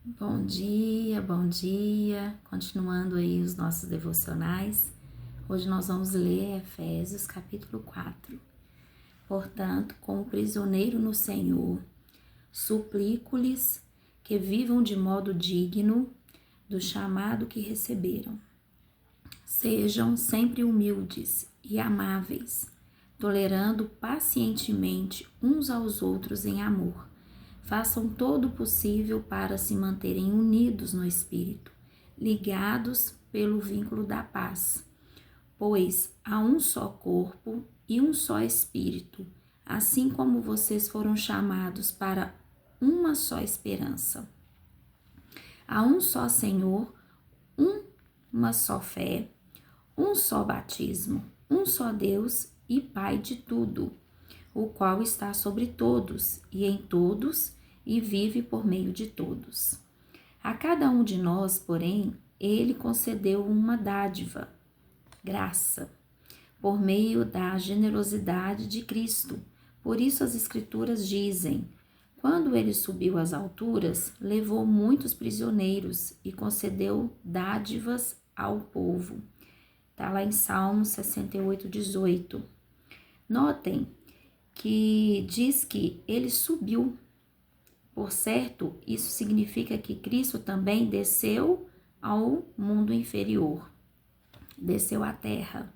Bom dia, bom dia. Continuando aí os nossos devocionais. Hoje nós vamos ler Efésios capítulo 4. Portanto, como prisioneiro no Senhor, suplico-lhes que vivam de modo digno do chamado que receberam. Sejam sempre humildes e amáveis, tolerando pacientemente uns aos outros em amor. Façam todo o possível para se manterem unidos no Espírito, ligados pelo vínculo da paz, pois há um só corpo e um só Espírito, assim como vocês foram chamados para uma só esperança. Há um só Senhor, uma só fé, um só batismo, um só Deus e Pai de tudo, o qual está sobre todos e em todos e vive por meio de todos. A cada um de nós, porém, ele concedeu uma dádiva, graça, por meio da generosidade de Cristo. Por isso as Escrituras dizem: quando ele subiu às alturas, levou muitos prisioneiros e concedeu dádivas ao povo. Está lá em Salmo 68, 18. Notem que diz que ele subiu. Por certo, isso significa que Cristo também desceu ao mundo inferior, desceu à terra.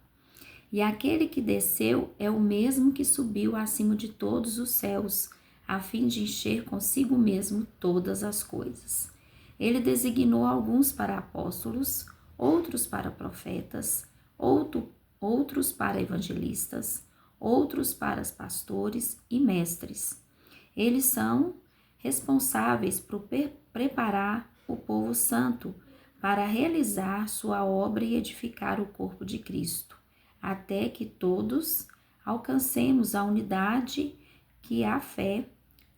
E aquele que desceu é o mesmo que subiu acima de todos os céus, a fim de encher consigo mesmo todas as coisas. Ele designou alguns para apóstolos, outros para profetas, outros para evangelistas, outros para pastores e mestres. Eles são responsáveis por preparar o povo santo para realizar sua obra e edificar o corpo de Cristo, até que todos alcancemos a unidade que a fé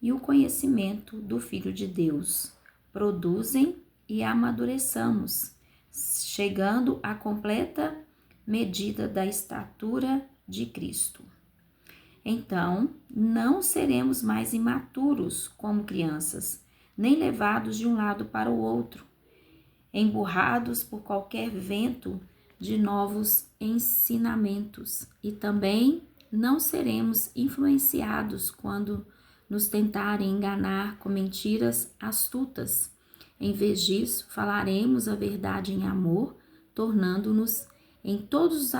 e o conhecimento do Filho de Deus produzem e amadureçamos, chegando à completa medida da estatura de Cristo. Então, não seremos mais imaturos como crianças, nem levados de um lado para o outro, emburrados por qualquer vento de novos ensinamentos, e também não seremos influenciados quando nos tentarem enganar com mentiras astutas. Em vez disso, falaremos a verdade em amor, tornando-nos em todos os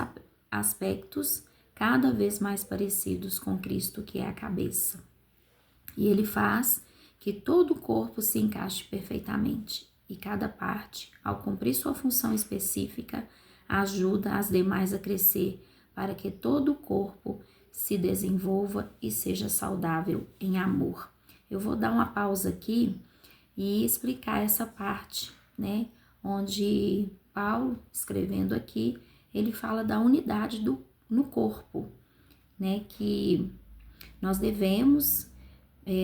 aspectos cada vez mais parecidos com Cristo, que é a cabeça. E ele faz que todo o corpo se encaixe perfeitamente, e cada parte, ao cumprir sua função específica, ajuda as demais a crescer, para que todo o corpo se desenvolva e seja saudável em amor. Eu vou dar uma pausa aqui e explicar essa parte, né? Onde Paulo, escrevendo aqui, ele fala da unidade no corpo, né? Que nós devemos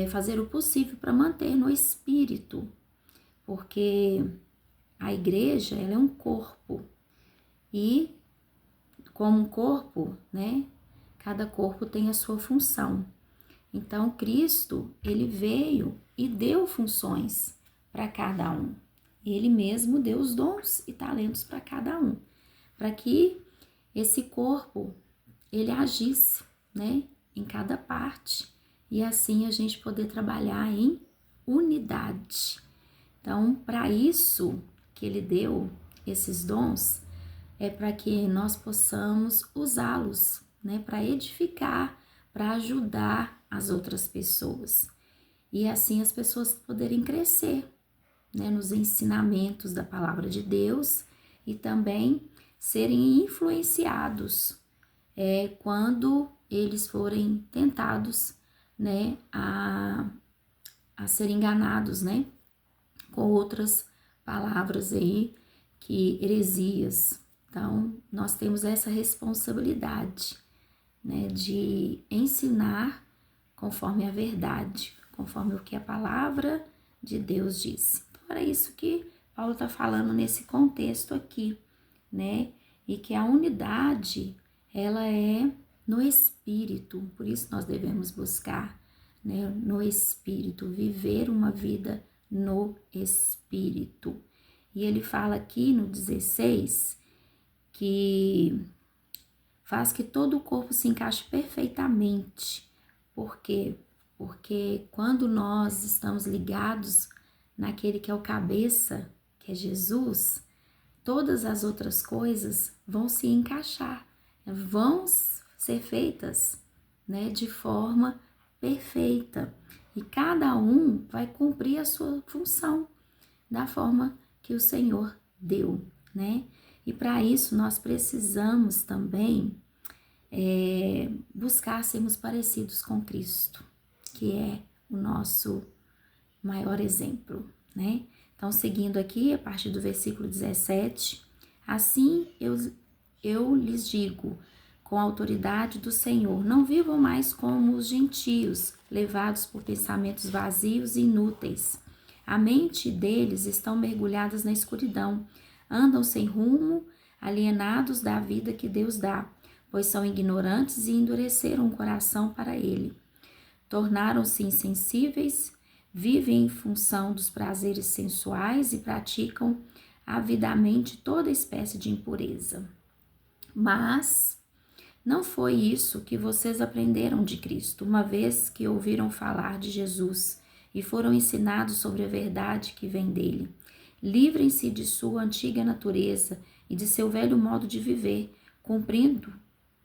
fazer o possível para manter no espírito, porque a igreja, ela é um corpo, e como um corpo, né? Cada corpo tem a sua função. Então, Cristo, ele veio e deu funções para cada um. Ele mesmo deu os dons e talentos para cada um, para que esse corpo, ele agisse, né, em cada parte, e assim a gente poder trabalhar em unidade. Então, para isso que ele deu esses dons, é para que nós possamos usá-los, né, para edificar, para ajudar as outras pessoas. E assim as pessoas poderem crescer, né, nos ensinamentos da palavra de Deus, e também serem influenciados quando eles forem tentados, né, a ser enganados, né, com outras palavras aí, que heresias. Então, nós temos essa responsabilidade, né, de ensinar conforme a verdade, conforme o que a palavra de Deus diz. Então, é isso que Paulo está falando nesse contexto aqui, né, e que a unidade, ela é no Espírito, por isso nós devemos buscar, né, no Espírito, viver uma vida no Espírito. E ele fala aqui no 16 que faz que todo o corpo se encaixe perfeitamente. Por quê? Porque quando nós estamos ligados naquele que é o cabeça, que é Jesus, todas as outras coisas vão se encaixar, vão ser feitas, né, de forma perfeita. E cada um vai cumprir a sua função da forma que o Senhor deu, né? E para isso nós precisamos também buscar sermos parecidos com Cristo, que é o nosso maior exemplo, né? Então, seguindo aqui, a partir do versículo 17, assim eu lhes digo, com a autoridade do Senhor, não vivam mais como os gentios, levados por pensamentos vazios e inúteis. A mente deles estão mergulhadas na escuridão, andam sem rumo, alienados da vida que Deus dá, pois são ignorantes e endureceram o coração para ele. Tornaram-se insensíveis, vivem em função dos prazeres sensuais e praticam avidamente toda espécie de impureza. Mas não foi isso que vocês aprenderam de Cristo, uma vez que ouviram falar de Jesus e foram ensinados sobre a verdade que vem dele. Livrem-se de sua antiga natureza e de seu velho modo de viver,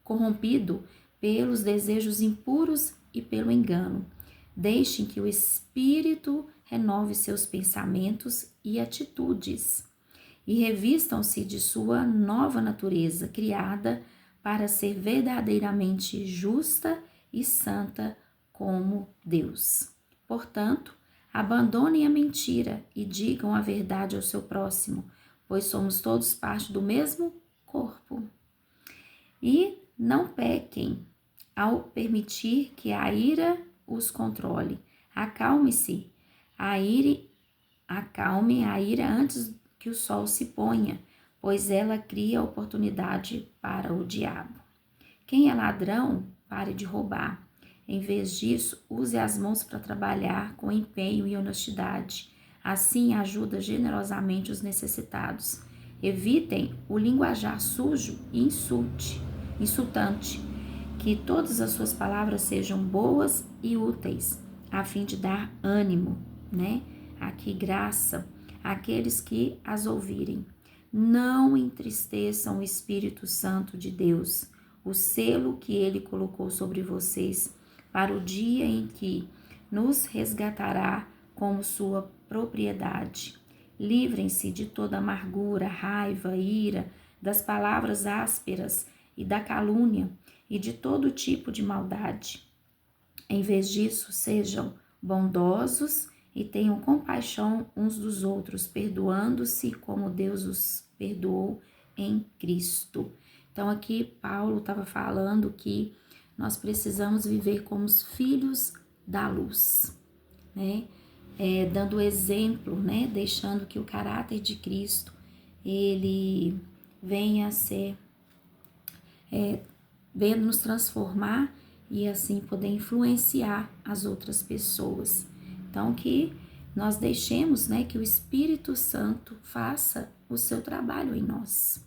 corrompido pelos desejos impuros e pelo engano. Deixem que o Espírito renove seus pensamentos e atitudes e revistam-se de sua nova natureza, criada para ser verdadeiramente justa e santa como Deus. Portanto, abandonem a mentira e digam a verdade ao seu próximo, pois somos todos parte do mesmo corpo. E não pequem ao permitir que a ira os controle. Acalme-se, acalmem a ira antes que o sol se ponha, pois ela cria oportunidade para o diabo. Quem é ladrão, pare de roubar. Em vez disso, use as mãos para trabalhar com empenho e honestidade. Assim, ajuda generosamente os necessitados. Evitem o linguajar sujo e insultante. Que todas as suas palavras sejam boas e úteis, a fim de dar ânimo, né? Aqui, graça àqueles que as ouvirem. Não entristeçam o Espírito Santo de Deus, o selo que ele colocou sobre vocês, para o dia em que nos resgatará como sua propriedade. Livrem-se de toda amargura, raiva, ira, das palavras ásperas e da calúnia e de todo tipo de maldade. Em vez disso, sejam bondosos e tenham compaixão uns dos outros, perdoando-se como Deus os perdoou em Cristo. Então aqui Paulo estava falando que nós precisamos viver como os filhos da luz, né? Dando exemplo, né? Deixando que o caráter de Cristo ele venha a ser, venha nos transformar e assim poder influenciar as outras pessoas. Então que nós deixemos, né, que o Espírito Santo faça o seu trabalho em nós,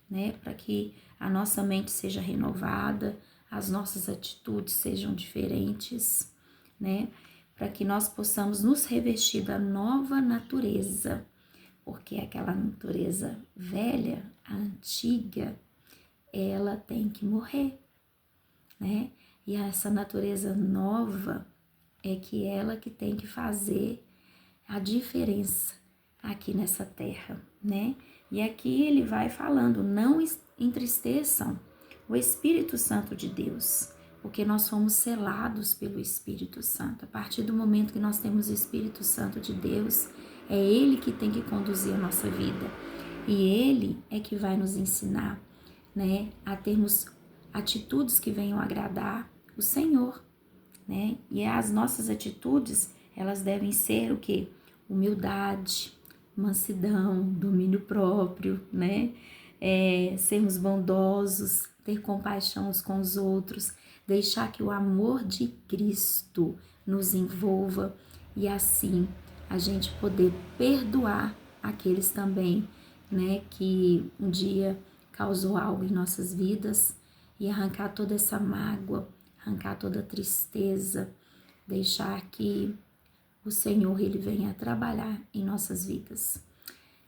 né, para que a nossa mente seja renovada, as nossas atitudes sejam diferentes, né, para que nós possamos nos revestir da nova natureza, porque aquela natureza velha, a antiga, ela tem que morrer, né? E essa natureza nova é que ela que tem que fazer a diferença aqui nessa terra, né? E aqui ele vai falando, não entristeçam o Espírito Santo de Deus, porque nós fomos selados pelo Espírito Santo. A partir do momento que nós temos o Espírito Santo de Deus, é ele que tem que conduzir a nossa vida. E ele é que vai nos ensinar, né, a termos atitudes que venham agradar o Senhor, né? E as nossas atitudes, elas devem ser o quê? Humildade, mansidão, domínio próprio, né? Sermos bondosos, ter compaixão uns com os outros, deixar que o amor de Cristo nos envolva e assim a gente poder perdoar aqueles também, né, que um dia causou algo em nossas vidas e arrancar toda essa mágoa, arrancar toda a tristeza, deixar que o Senhor, Ele venha trabalhar em nossas vidas.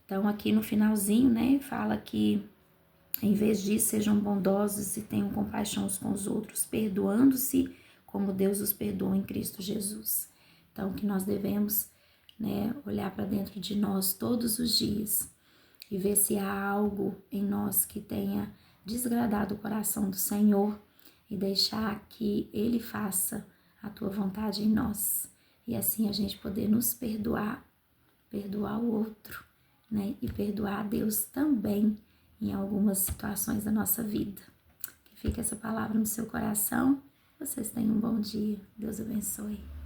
Então, aqui no finalzinho, né, fala que em vez disso, sejam bondosos e tenham compaixão uns com os outros, perdoando-se como Deus os perdoou em Cristo Jesus. Então, que nós devemos, né, olhar para dentro de nós todos os dias e ver se há algo em nós que tenha desagradado o coração do Senhor e deixar que Ele faça a tua vontade em nós. E assim a gente poder nos perdoar, perdoar o outro, né, e perdoar a Deus também em algumas situações da nossa vida. Que fique essa palavra no seu coração. Vocês tenham um bom dia. Deus abençoe.